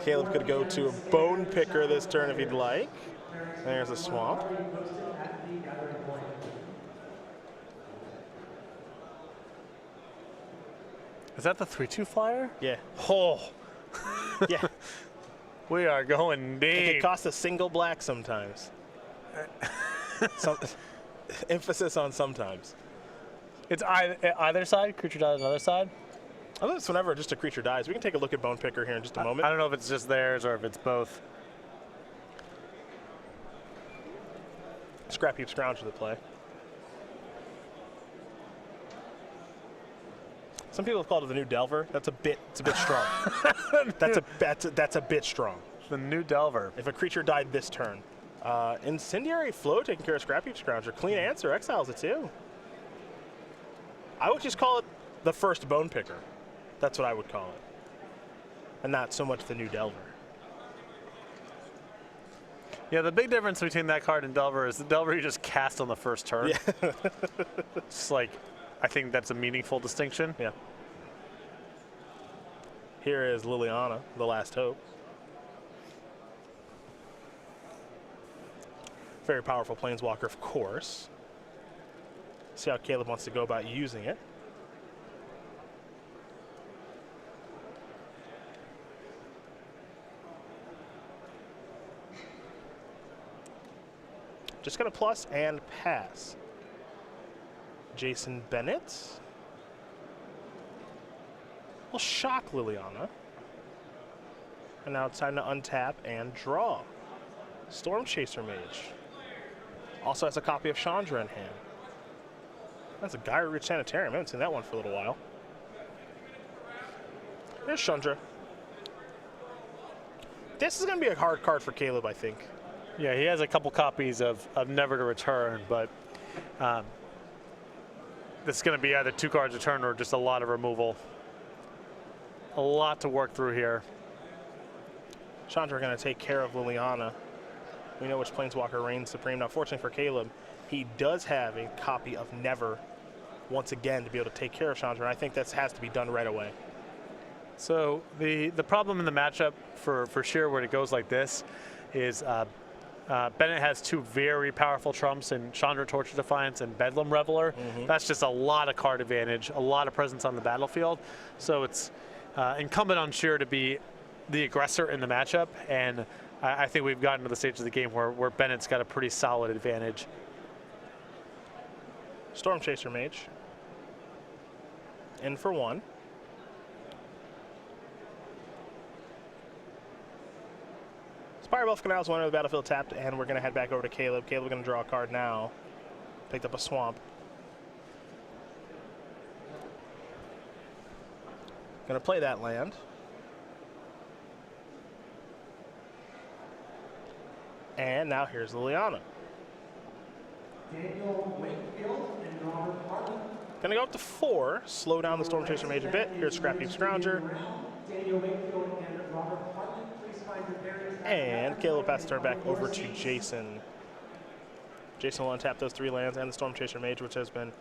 Caleb could go to a bone picker this turn if he'd like. There's a swamp. Is that the 3-2 flyer? Yeah. Oh. Yeah. We are going deep. It can cost a single black sometimes. Emphasis on sometimes. It's either side? Creature dies on the other side? I think it's whenever just a creature dies. We can take a look at Bone Picker here in just a moment. I don't know if it's just theirs or if it's both. Scrap Heap Scrounger to the play. Some people have called it the new Delver. It's a bit strong. that's a bit strong. The new Delver. If a creature died this turn. Incendiary Flow taking care of Scrap Heap Scrounger. Clean answer, exiles it too. I would just call it the first Bone Picker. That's what I would call it. And not so much the new Delver. Yeah, the big difference between that card and Delver is the Delver you just cast on the first turn. Yeah. It's like, I think that's a meaningful distinction. Yeah. Here is Liliana, the last hope. Very powerful Planeswalker, of course. See how Caleb wants to go about using it. Just going to plus and pass. Jason Bennett. We'll shock Liliana. And now it's time to untap and draw. Storm Chaser Mage. Also has a copy of Chandra in hand. That's a Gyre Root Sanitarium. I haven't seen that one for a little while. There's Chandra. This is going to be a hard card for Caleb, I think. Yeah, he has a couple copies of Never to Return, but this is going to be either 2 cards a turn or just a lot of removal. A lot to work through here. Chandra going to take care of Liliana. We know which Planeswalker reigns supreme. Now, fortunately for Caleb, he does have a copy of Never once again to be able to take care of Chandra. I think that has to be done right away. So the problem in the matchup for Sherer when it goes like this is Bennett has 2 very powerful trumps in Chandra Torture Defiance and Bedlam Reveler. That's just a lot of card advantage, a lot of presence on the battlefield. So it's incumbent on Sherer to be the aggressor in the matchup, and I think we've gotten to the stage of the game where Bennett's got a pretty solid advantage. Storm Chaser Mage. In for 1. Spire Elf Canal's one of the battlefield tapped, and we're going to head back over to Caleb. Caleb going to draw a card now. Picked up a Swamp. Going to play that land. And now here's Liliana. Going to go up to 4, slow down the Storm Chaser Mage a bit. Here's Scrap Heap Scrounger. And Caleb passes turn back over to Jason. Jason will untap those 3 lands and the Storm Chaser Mage, which has been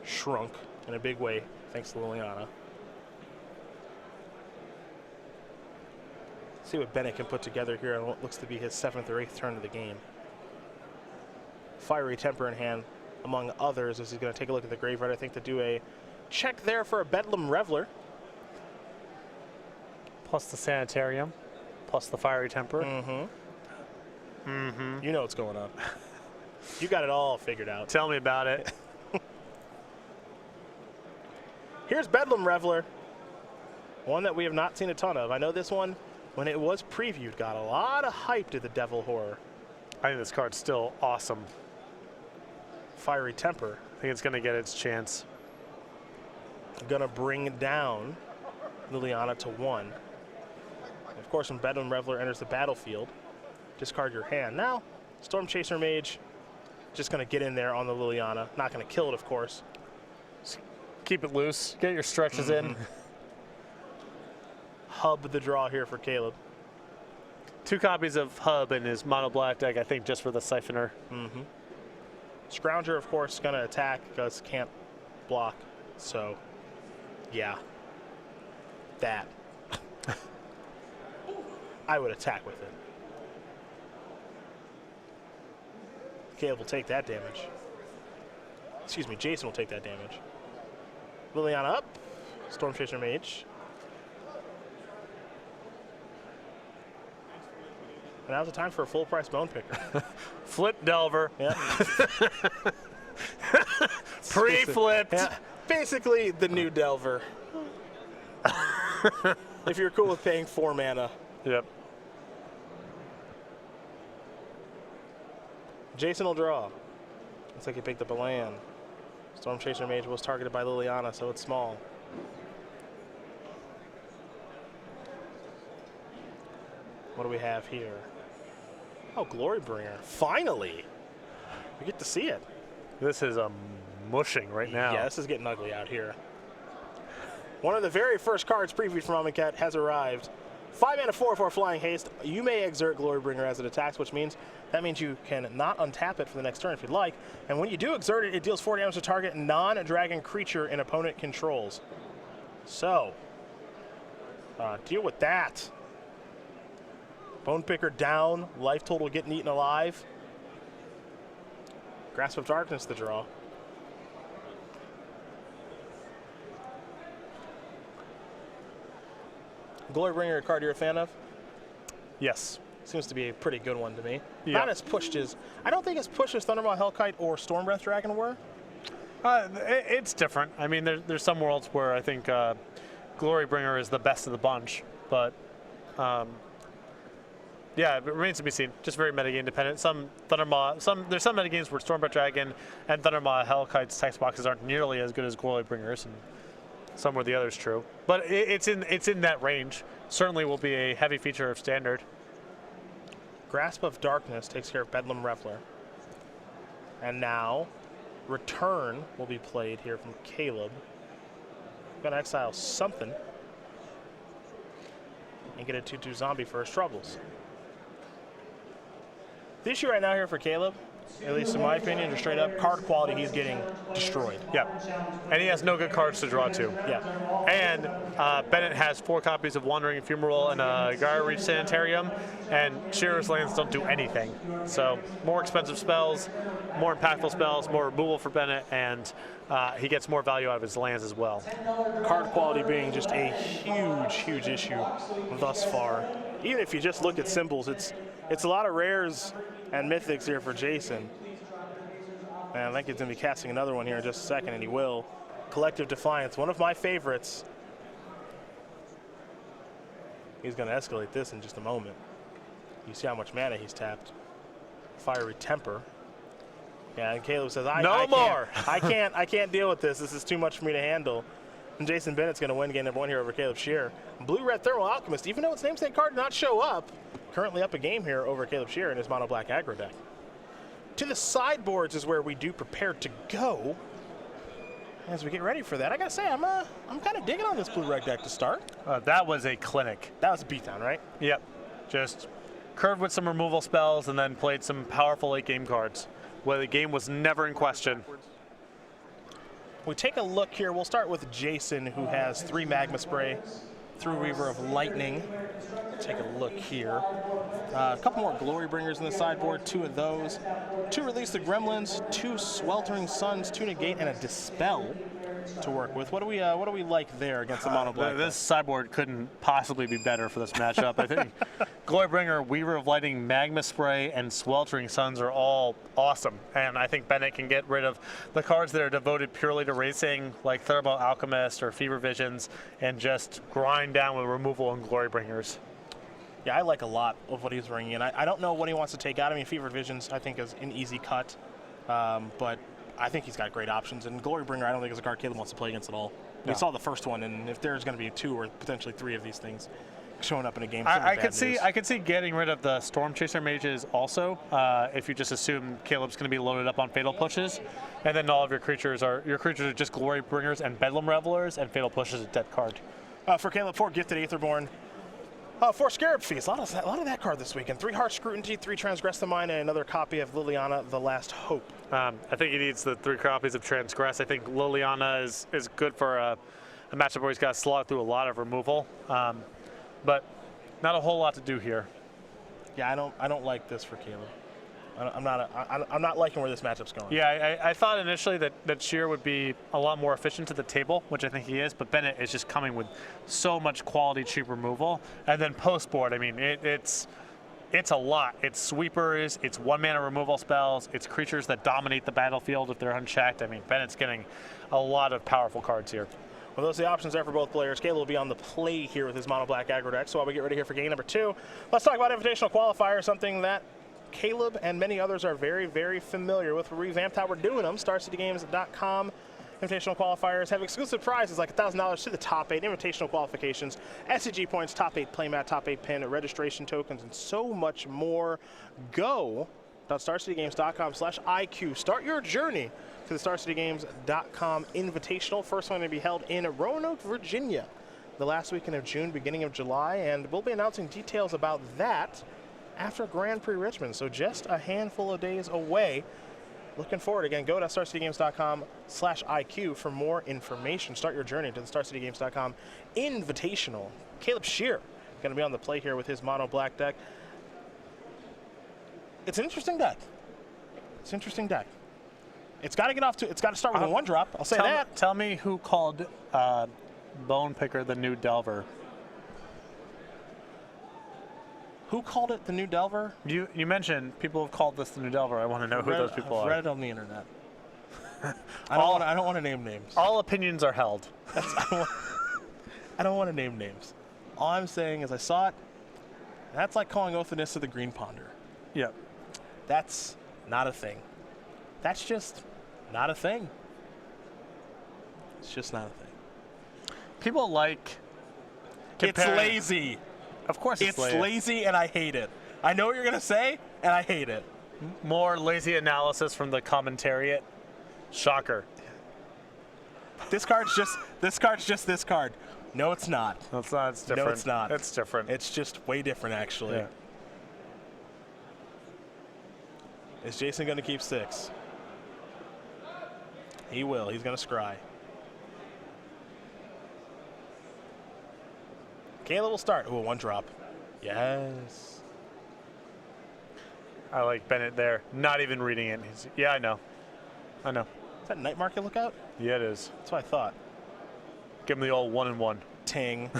shrunk in a big way thanks to Liliana. See what Bennett can put together here on what looks to be his 7th or 8th turn of the game. Fiery Temper in hand, among others, as he's going to take a look at the graveyard, I think, to do a check there for a Bedlam Reveler. Plus the Sanitarium, plus the Fiery Temper. You know what's going on. You got it all figured out. Tell me about it. Here's Bedlam Reveler, one that we have not seen a ton of. I know this one, when it was previewed, got a lot of hype to the Devil Horror. I think this card's still awesome. Fiery Temper. I think it's going to get its chance. Going to bring down Liliana to 1. Of course, when Bedlam Reveler enters the battlefield, discard your hand. Now, Storm Chaser Mage just going to get in there on the Liliana. Not going to kill it, of course. Just keep it loose. Get your stretches in. Hub the draw here for Caleb. 2 copies of Hub in his mono black deck, I think, just for the Siphoner. Scrounger, of course, going to attack because can't block So, yeah. That. I would attack with it. Caleb will take that damage. Excuse me, Jason will take that damage. Liliana up. Storm Chaser Mage. And now's the time for a full price Bone Picker. Flip Delver. Yeah. Pre-flipped. Yeah. Basically the new Delver. If you're cool with paying 4 mana. Yep. Jason will draw. Looks like he picked up a land. Storm Chaser Mage was targeted by Liliana, so it's small. What do we have here? Oh, Glorybringer. Finally! We get to see it. This is a mushing right now. Yeah, this is getting ugly out here. One of the very first cards previewed from Amonkhet has arrived. 5 mana 4/4 Flying Haste. You may exert Glorybringer as it attacks, which means you can not untap it for the next turn if you'd like. And when you do exert it, it deals 4 damage to target non-dragon creature an opponent controls. So, deal with that. Bone Picker down. Life total getting eaten alive. Grasp of Darkness the draw. Glorybringer, a card you're a fan of? Yes. Seems to be a pretty good one to me. Yep. Not as pushed as, I don't think as pushed as Thundermaw, Hellkite, or Stormbreath Dragon were. It's different. I mean, there's some worlds where I think Glorybringer is the best of the bunch, but yeah, it remains to be seen. Just very metagame dependent. There's some metagames where Stormbreath Dragon and Thundermaw, Hellkite's text boxes aren't nearly as good as Glorybringers, and some where the other's true. But it's in that range. Certainly will be a heavy feature of Standard. Grasp of Darkness takes care of Bedlam Reveler. And now, Return will be played here from Caleb. Gonna exile something. And get a 2/2 zombie for his troubles. The issue right now here for Caleb, at least in my opinion, just straight up, card quality, he's getting destroyed. Yeah. And he has no good cards to draw to. Yeah. And Bennett has 4 copies of Wandering Ephemeral and a Gyre Reach Sanitarium, and Sherer's lands don't do anything. So more expensive spells, more impactful spells, more removal for Bennett, and he gets more value out of his lands as well. Card quality being just a huge, huge issue thus far. Even if you just look at symbols, it's a lot of rares and mythics here for Jason. And I think he's going to be casting another one here in just a second, and he will. Collective Defiance, one of my favorites. He's going to escalate this in just a moment. You see how much mana he's tapped. Fiery Temper. Yeah, and Caleb says, I can't deal with this. This is too much for me to handle. And Jason Bennett's going to win game number 1 here over Caleb Sherer. Blue-red Thermo-Alchemist, even though its namesake card did not show up, currently up a game here over Caleb Sherer in his mono-black aggro deck. To the sideboards is where we do prepare to go. As we get ready for that, I gotta say, I'm kind of digging on this blue-red deck to start. That was a clinic. That was a beatdown, right? Yep. Just curved with some removal spells and then played some powerful late game cards where the game was never in question. We take a look here. We'll start with Jason, who has 3 Magma Spray, through Reaver of Lightning. Take a look here. A couple more Glorybringers in the sideboard, 2 of those. 2 Release the Gremlins, 2 Sweltering Suns, 2 Negate, and a Dispel to work with. What do we like there against the mono black? This sideboard couldn't possibly be better for this matchup. I think Glorybringer, Weaver of Lightning, Magma Spray, and Sweltering Suns are all awesome. And I think Bennett can get rid of the cards that are devoted purely to racing, like Thermo-Alchemist or Fever Visions, and just grind down with removal and Glorybringers. Yeah, I like a lot of what he's bringing in. I don't know what he wants to take out. I mean, Fever Visions, I think, is an easy cut. But I think he's got great options. And Glorybringer, I don't think is a card Caleb wants to play against at all. No. We saw the first one, and if there's going to be 2 or potentially 3 of these things showing up in a game, I could see getting rid of the Storm Chaser Mages also, if you just assume Caleb's going to be loaded up on Fatal Pushes, and then all of your creatures are just Glorybringers and Bedlam Revelers, and Fatal Push is a dead card. For Caleb, 4 Gifted Aetherborn. 4 Scarab Feast. A lot of that card this weekend. 3 Harsh Scrutiny, 3 Transgress the Mind, and another copy of Liliana, The Last Hope. I think he needs the 3 copies of Transgress. I think Liliana is good for a matchup where he's got to slog through a lot of removal, but not a whole lot to do here. Yeah, I don't like this for Caleb. I'm not liking where this matchup's going. Yeah, I thought initially that Sherer would be a lot more efficient to the table, which I think he is, but Bennett is just coming with so much quality cheap removal. And then post board, I mean, it's a lot. It's sweepers, it's 1-mana removal spells, it's creatures that dominate the battlefield if they're unchecked. I mean, Bennett's getting a lot of powerful cards here. Well, those are the options there for both players. Caleb will be on the play here with his mono black aggro deck. So while we get ready here for game number 2, let's talk about Invitational Qualifier, something that Caleb and many others are very, very familiar with. We revamped how we're doing them. StarCityGames.com. Invitational qualifiers have exclusive prizes like $1,000 to the top 8 invitational qualifications, SCG points, top 8 playmat, top 8 pin, registration tokens, and so much more. Go to StarCityGames.com/IQ. Start your journey to the StarCityGames.com Invitational. First one to be held in Roanoke, Virginia, the last weekend of June, beginning of July, and we'll be announcing details about that after Grand Prix Richmond, so just a handful of days away. Looking forward. Again, go to StarCityGames.com/IQ for more information. Start your journey to the StarCityGames.com Invitational. Caleb Sherer going to be on the play here with his mono black deck. It's an interesting deck. It's an interesting deck. It's got to get off to. It's got to start with a 1-drop. I'll say that. Tell me who called Bone Picker the new Delver. Who called it the new Delver? You mentioned people have called this the new Delver. I want to know who those people are. I've read it on the internet. I don't want to name names. All opinions are held. I don't want to name names. All I'm saying is I saw it. That's like calling Oath of Nyssa the Green Ponder. Yep. That's not a thing. That's just not a thing. It's just not a thing. People like comparing. It's lazy. Of course it's lazy, and I hate it. I know what you're going to say, and I hate it. More lazy analysis from the commentariat. Shocker. This card's just this card. No, it's not. No, it's not. It's different. No, it's not. It's different. It's just way different, actually. Yeah. Is Jason going to keep 6? He will. He's going to scry. Caleb will start. Ooh, 1-drop. Yes. I like Bennett there. Not even reading it. Yeah, I know. I know. Is that Night Market lookout? Yeah, it is. That's what I thought. Give him the old 1-1. Ting.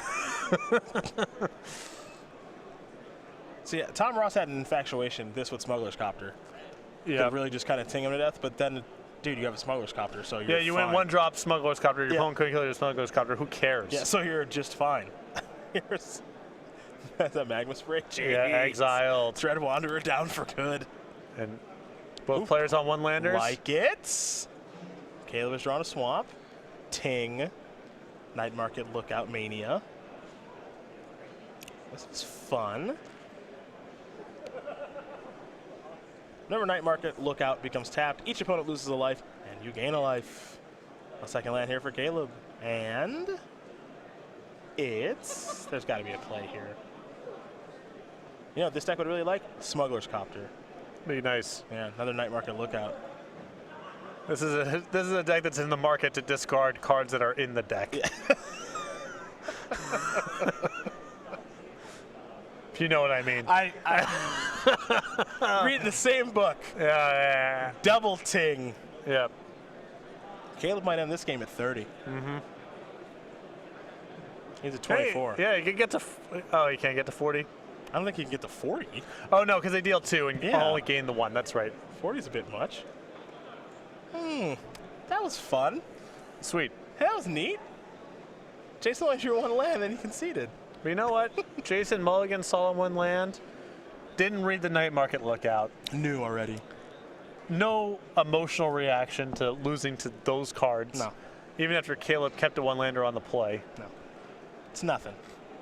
See, Tom Ross had an infatuation this with Smuggler's Copter. Yeah. Could really just kind of ting him to death, but then, dude, you have a Smuggler's Copter, so you're you fine. went 1-drop Smuggler's Copter. Your opponent couldn't kill your Smuggler's Copter. Who cares? Yeah, so you're just fine. That's a Magma Spray. Jeez. Yeah, exiled. Dread Wanderer down for good. And both players on 1-landers. Like it. Caleb has drawn a Swamp. Ting. Night Market Lookout Mania. This is fun. Whenever Night Market Lookout becomes tapped, each opponent loses a life, and you gain a life. A second land here for Caleb. And there's got to be a play here. You know what this deck would really like? Smuggler's Copter. Be nice. Yeah, another Night Market Lookout. This is a deck that's in the market to discard cards that are in the deck. Yeah. If you know what I mean. I read the same book. Yeah. Double ting. Yep. Caleb might end this game at 30. Mm-hmm. He's at 24. Hey, yeah, you can get to. Oh, you can't get to 40. I don't think he can get to 40. Oh no, because they deal 2 and you only gain the 1. That's right. 40 is a bit much. That was fun. Sweet. That was neat. Jason only drew 1 land, and he conceded. But you know what? Jason Mulligan saw 1 land. Didn't read the Night Market Lookout. Knew already. No emotional reaction to losing to those cards. No. Even after Caleb kept a 1-lander on the play. No. It's nothing.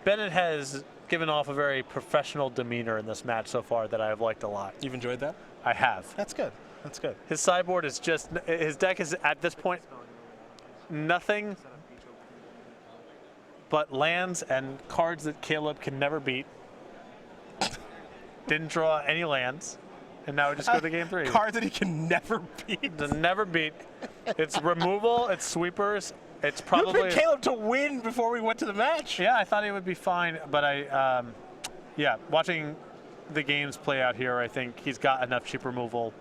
Bennett has given off a very professional demeanor in this match so far that I have liked a lot. You've enjoyed that? I have. That's good. That's good. His sideboard is just, his deck is at this point nothing but lands and cards that Caleb can never beat. Didn't draw any lands, and now we just go to game 3. Cards that he can never beat. Never beat. It's removal, it's sweepers, it's You probably... picked Caleb to win before we went to the match. Yeah, I thought he would be fine, but watching the games play out here, I think he's got enough cheap removal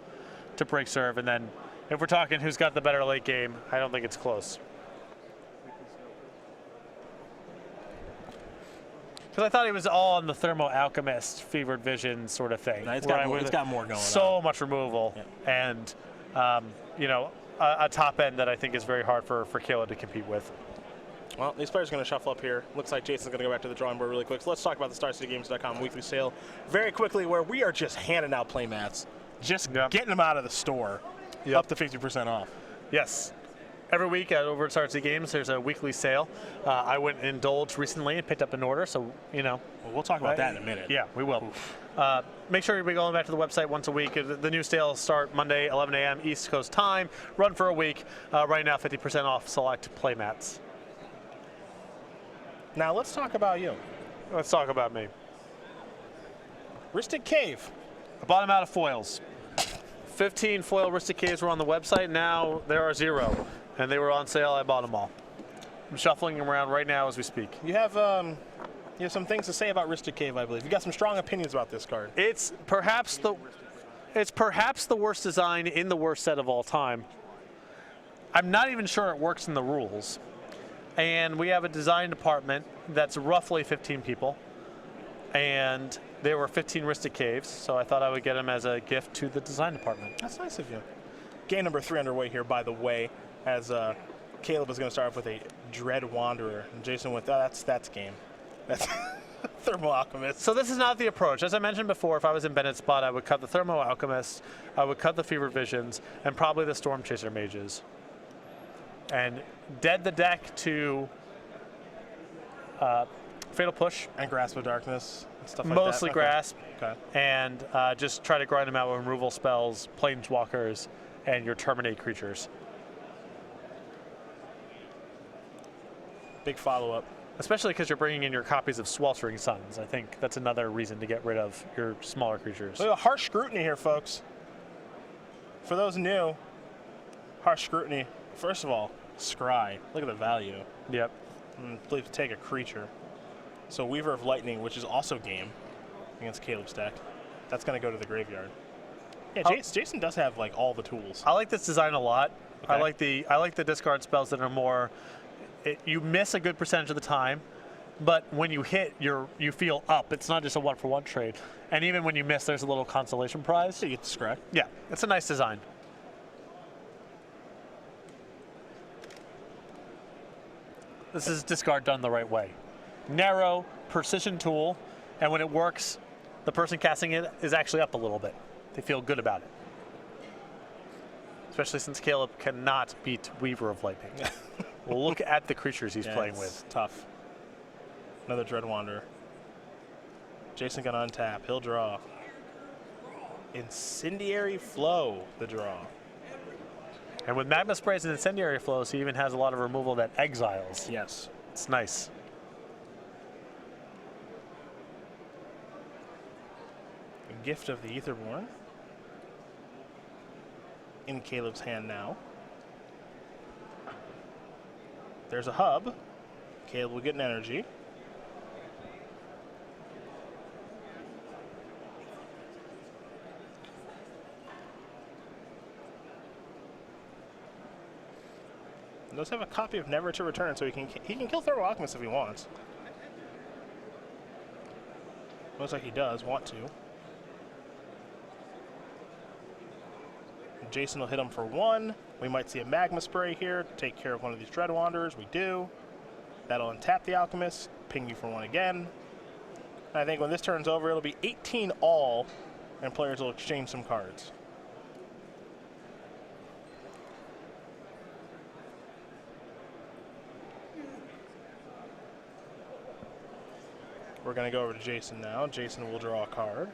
to break serve, and then if we're talking who's got the better late game, I don't think it's close. Because I thought he was all on the Thermo-Alchemist fevered vision sort of thing. No, it's got more going on. So much removal, and a top end that I think is very hard for Caleb to compete with. Well, these players are going to shuffle up here. Looks like Jason's going to go back to the drawing board really quick. So let's talk about the StarCityGames.com weekly sale very quickly, where we are just handing out playmats, just getting them out of the store, up to 50% off. Yes. Every week over at Star City Games, there's a weekly sale. I went and indulged recently and picked up an order, so, Well, we'll talk about that in a minute. Yeah, we will. Make sure you're going back to the website once a week. The new sales start Monday, 11 a.m. East Coast time, run for a week. Right now, 50% off select playmats. Now, let's talk about you. Let's talk about me. Ristic Cave. I bought them out of foils. 15 foil Ristic Caves were on the website. Now there are 0. And they were on sale. I bought them all. I'm shuffling them around right now as we speak. You have some things to say about Ristic Cave, I believe. You got some strong opinions about this card. It's perhaps the worst design in the worst set of all time. I'm not even sure it works in the rules. And we have a design department that's roughly 15 people. And there were 15 Ristic Caves, so I thought I would get them as a gift to the design department. That's nice of you. Game number 3 underway here, by the way, as Caleb is going to start off with a Dread Wanderer. And Jason with, that's game. That's Thermo-Alchemist. So this is not the approach. As I mentioned before, if I was in Bennett's spot, I would cut the Thermo-Alchemist, I would cut the Fevered Visions, and probably the Storm Chaser Mages. And dead the deck to Fatal Push. And Grasp of Darkness and stuff like Mostly that. Grasp. Okay. And just try to grind them out with removal spells, Planeswalkers, and your Terminate creatures. Big follow-up. Especially because you're bringing in your copies of Sweltering Suns. I think that's another reason to get rid of your smaller creatures. Look at harsh scrutiny here, folks. For those new, harsh scrutiny. First of all, Scry. Look at the value. Yep. Believe to take a creature. So Weaver of Lightning, which is also game against Caleb's deck. That's going to go to the graveyard. Yeah, Jason does have like all the tools. I like this design a lot. Okay. I like the discard spells that are more. You miss a good percentage of the time, but when you hit, you feel up. It's not just a 1-for-1 trade. And even when you miss, there's a little consolation prize. So you get the Scry. Yeah, it's a nice design. This is discard done the right way. Narrow, precision tool, and when it works, the person casting it is actually up a little bit. They feel good about it. Especially since Caleb cannot beat Weaver of Lightning. Look at the creatures he's playing with. Tough. Another Dread Wanderer. Jason can untap. He'll draw. Incendiary Flow, the draw. And with Magma Sprays and Incendiary Flows, he even has a lot of removal that exiles. Yes. It's nice. Gift of the Aetherborn. In Caleb's hand now. There's a hub. Caleb will get an energy. He does have a copy of Never to Return, so he can kill Thermo-Alchemist if he wants. Looks like he does want to. Jason will hit him for 1. We might see a Magma Spray here to take care of one of these Dread Wanderers. We do. That'll untap the Alchemist, ping you for 1 again. And I think when this turns over, it'll be 18 all, and players will exchange some cards. We're going to go over to Jason now. Jason will draw a card.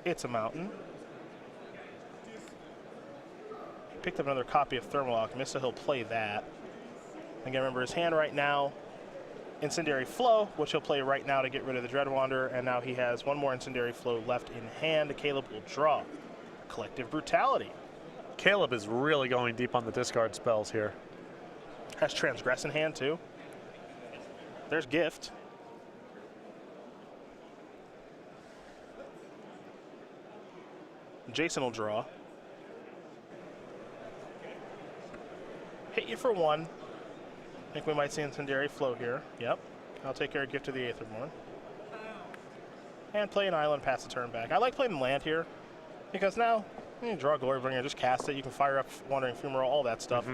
It's a mountain. Picked up another copy of Thermo-Alchemist, so he'll play that. Again, remember his hand right now Incendiary Flow, which he'll play right now to get rid of the Dreadwander, and now he has one more Incendiary Flow left in hand. Caleb will draw. Collective Brutality. Caleb is really going deep on the discard spells here. Has Transgress in hand, too. There's Gift. Jason will draw. Hit you for 1. I think we might see Incendiary Flow here. Yep. I'll take care of Gift of the Aetherborn. And play an island, pass the turn back. I like playing land here because now you draw Glorybringer, just cast it. You can fire up Wandering Fumarole, all that stuff.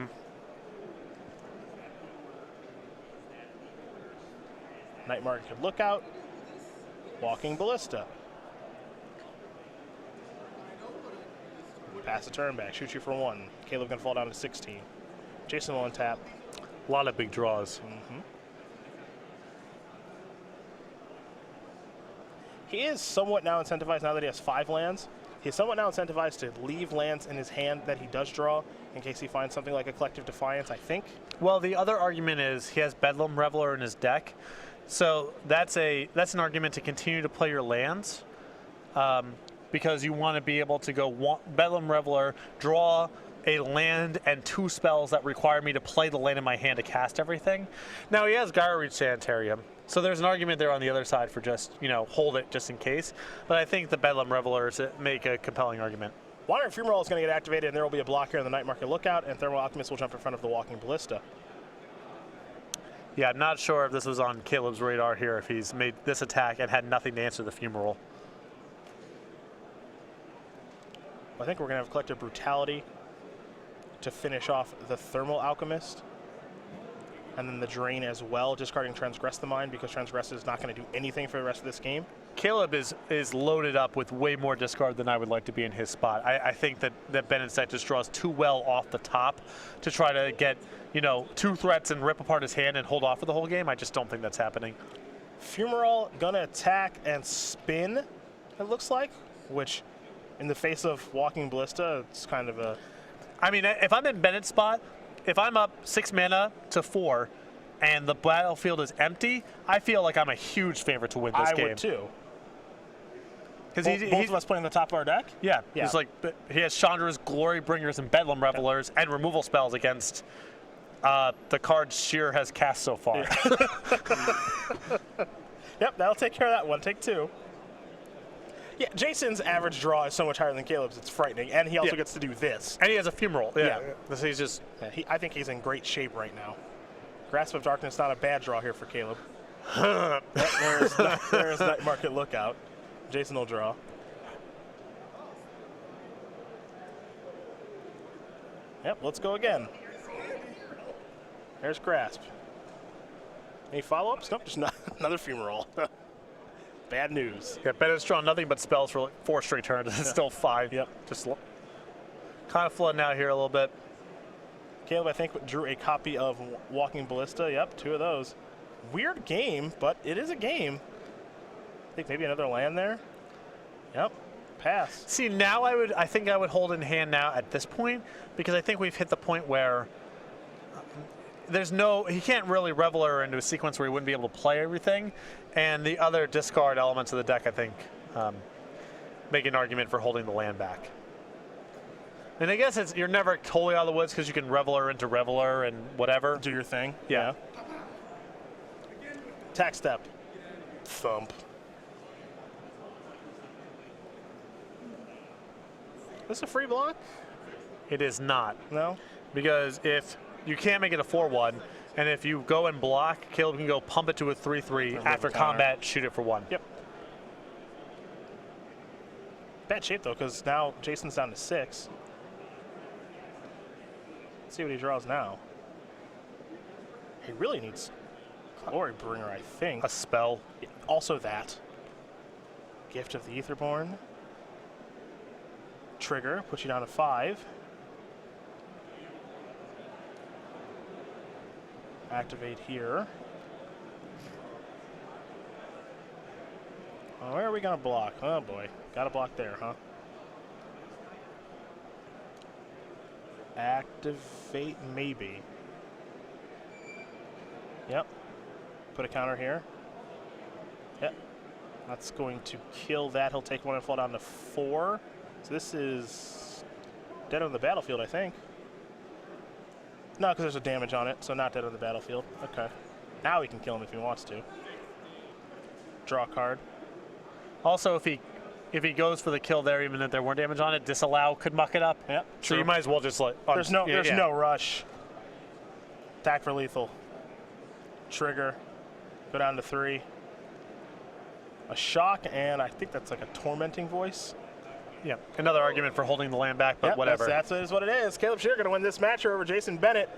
Night Market Lookout. Walking Ballista. Pass the turn back, shoot you for 1. Caleb can fall down to 16. Jason will untap. A lot of big draws. He is somewhat now incentivized, now that he has 5 lands. He's somewhat now incentivized to leave lands in his hand that he does draw in case he finds something like a Collective Defiance, I think. Well, the other argument is he has Bedlam Reveler in his deck. So that's an argument to continue to play your lands. Because you want to be able to go Bedlam Reveler, draw a land and 2 spells that require me to play the land in my hand to cast everything. Now he has Gyro Reach Sanitarium, so there's an argument there on the other side for just, hold it just in case. But I think the Bedlam Revelers make a compelling argument. Wandering Fumarole is going to get activated, and there will be a block here in the Night Market Lookout, and Thermo-Alchemist will jump in front of the Walking Ballista. Yeah, I'm not sure if this was on Caleb's radar here, if he's made this attack and had nothing to answer the Fumarole. I think we're going to have Collective Brutality to finish off the Thermo-Alchemist. And then the Drain as well, discarding Transgress the Mind because Transgress is not going to do anything for the rest of this game. Caleb is loaded up with way more discard than I would like to be in his spot. I think that Bennett's deck just draws too well off the top to try to get, 2 threats and rip apart his hand and hold off for the whole game. I just don't think that's happening. Fumarole gonna attack and spin, it looks like, which in the face of Walking Ballista, it's kind of a... I mean, if I'm in Bennett's spot, if I'm up 6 mana to 4 and the battlefield is empty, I feel like I'm a huge favorite to win this game. I would too. Because both of us playing the top of our deck? Yeah. He's like, he has Chandra's, Glory Bringers, and Bedlam Revelers, and removal spells against the cards Sherer has cast so far. Yep, that'll take care of that one. Take 2. Yeah, Jason's average draw is so much higher than Caleb's, it's frightening. And he also gets to do this. And he has a Fumarole. Yeah. He's just... Yeah, I think he's in great shape right now. Grasp of Darkness, not a bad draw here for Caleb. There's Night Market Lookout. Jason will draw. Yep, let's go again. There's Grasp. Any follow-ups? Nope, just another Fumarole. Bad news. Yeah, Bennett's drawn nothing but spells for like 4 straight turns. It's still 5. Yep. Just kind of flooding out here a little bit. Caleb, I think, drew a copy of Walking Ballista. Yep, 2 of those. Weird game, but it is a game. I think maybe another land there. Yep, pass. See, now I think I would hold in hand now at this point because I think we've hit the point where he can't really Reveler into a sequence where he wouldn't be able to play everything. And the other discard elements of the deck, I think, make an argument for holding the land back. And I guess you're never totally out of the woods because you can Reveler into Reveler and whatever. Do your thing. Yeah. Attack step. Thump. Is this a free block? It is not. No? Because if you can't make it a 4-1, and if you go and block, Caleb can go pump it to a 3-3 after combat, shoot it for 1. Yep. Bad shape, though, because now Jason's down to 6. Let's see what he draws now. He really needs Glory Bringer, I think. A spell. Yeah, also that. Gift of the Aetherborn. Trigger, puts you down to 5. Activate here. Oh, where are we gonna block? Oh boy, gotta block there, huh? Activate maybe. Yep. put a counter here. Yep. That's going to kill that. He'll take one and fall down to 4. So this is dead on the battlefield, I think. No, because there's a damage on it, so not dead on the battlefield. Okay. Now he can kill him if he wants to. Draw a card. Also, if he goes for the kill there, even if there weren't damage on it, disallow could muck it up. Yep. So you might as well just let. There's no rush. Attack for lethal. Trigger. Go down to 3. A shock, and I think that's like a tormenting voice. Yeah, another argument for holding the land back, but whatever. That's what it is. Caleb Sherer going to win this match over Jason Bennett.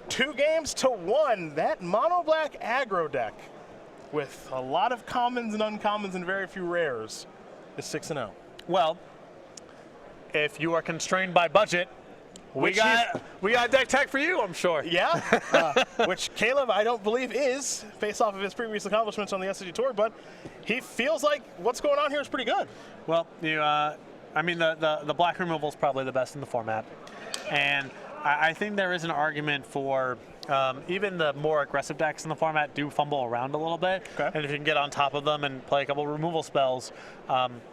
2-1. That mono black aggro deck with a lot of commons and uncommons and very few rares is 6-0. Well, if you are constrained by budget, we got deck tech for you, I'm sure. Yeah, which Caleb, I don't believe is, based off of his previous accomplishments on the SCG Tour, but he feels like what's going on here is pretty good. Well, I mean, the black removal is probably the best in the format. And I think there is an argument for even the more aggressive decks in the format do fumble around a little bit. Okay. And if you can get on top of them and play a couple removal spells,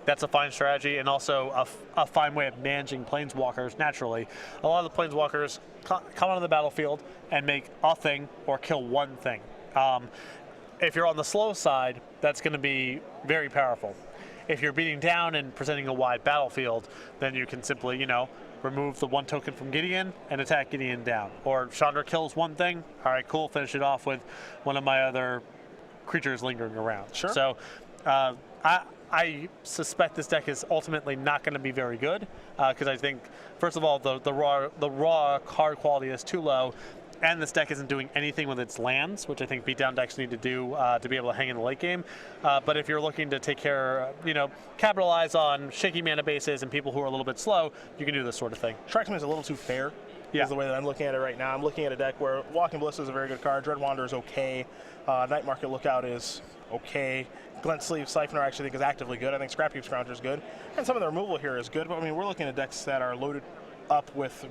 that's a fine strategy and also a fine way of managing planeswalkers naturally. A lot of the planeswalkers come onto the battlefield and make a thing or kill one thing. If you're on the slow side, that's going to be very powerful. If you're beating down and presenting a wide battlefield, then you can simply, remove the 1 token from Gideon and attack Gideon down. Or Chandra kills one thing, all right, cool, finish it off with one of my other creatures lingering around. Sure. So I suspect this deck is ultimately not going to be very good because I think, first of all, the raw card quality is too low. And this deck isn't doing anything with its lands, which I think beatdown decks need to do to be able to hang in the late game. But if you're looking to take care, capitalize on shaky mana bases and people who are a little bit slow, you can do this sort of thing. Strikes me as a little too fair. Is the way that I'm looking at it right now. I'm looking at a deck where Walking Ballista is a very good card. Dread Wanderer is okay. Night Market Lookout is okay. Glint Sleeve Siphoner I actually think is actively good. I think Scrapheap Scrounger is good. And some of the removal here is good. But I mean, we're looking at decks that are loaded up with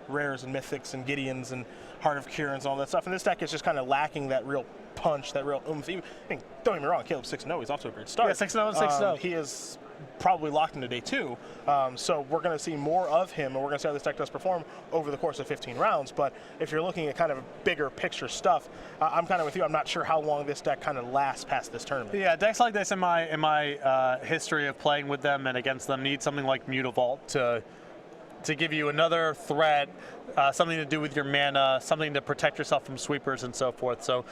rares and mythics and Gideons and Heart of Kieran and all that stuff. And this deck is just kind of lacking that real punch, that real oomph. I mean, don't get me wrong, Caleb's 6-0. He's off to a great start. Yeah, 6-0 and 6-0. He is probably locked into day 2. So we're going to see more of him, and we're going to see how this deck does perform over the course of 15 rounds. But if you're looking at kind of bigger picture stuff, I'm kind of with you. I'm not sure how long this deck kind of lasts past this tournament. Yeah, decks like this in my history of playing with them and against them need something like Mutavault to give you another threat, something to do with your mana, something to protect yourself from sweepers and so forth. So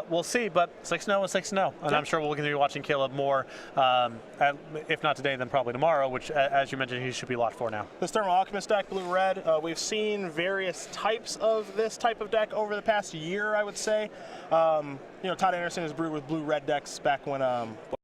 we'll see, but 6-0 is 6-0. And I'm sure we'll continue watching Caleb more, if not today, then probably tomorrow, which, as you mentioned, he should be locked for now. This Thermo-Alchemist deck, blue-red, we've seen various types of this type of deck over the past year, I would say. Todd Anderson has brewed with blue-red decks back when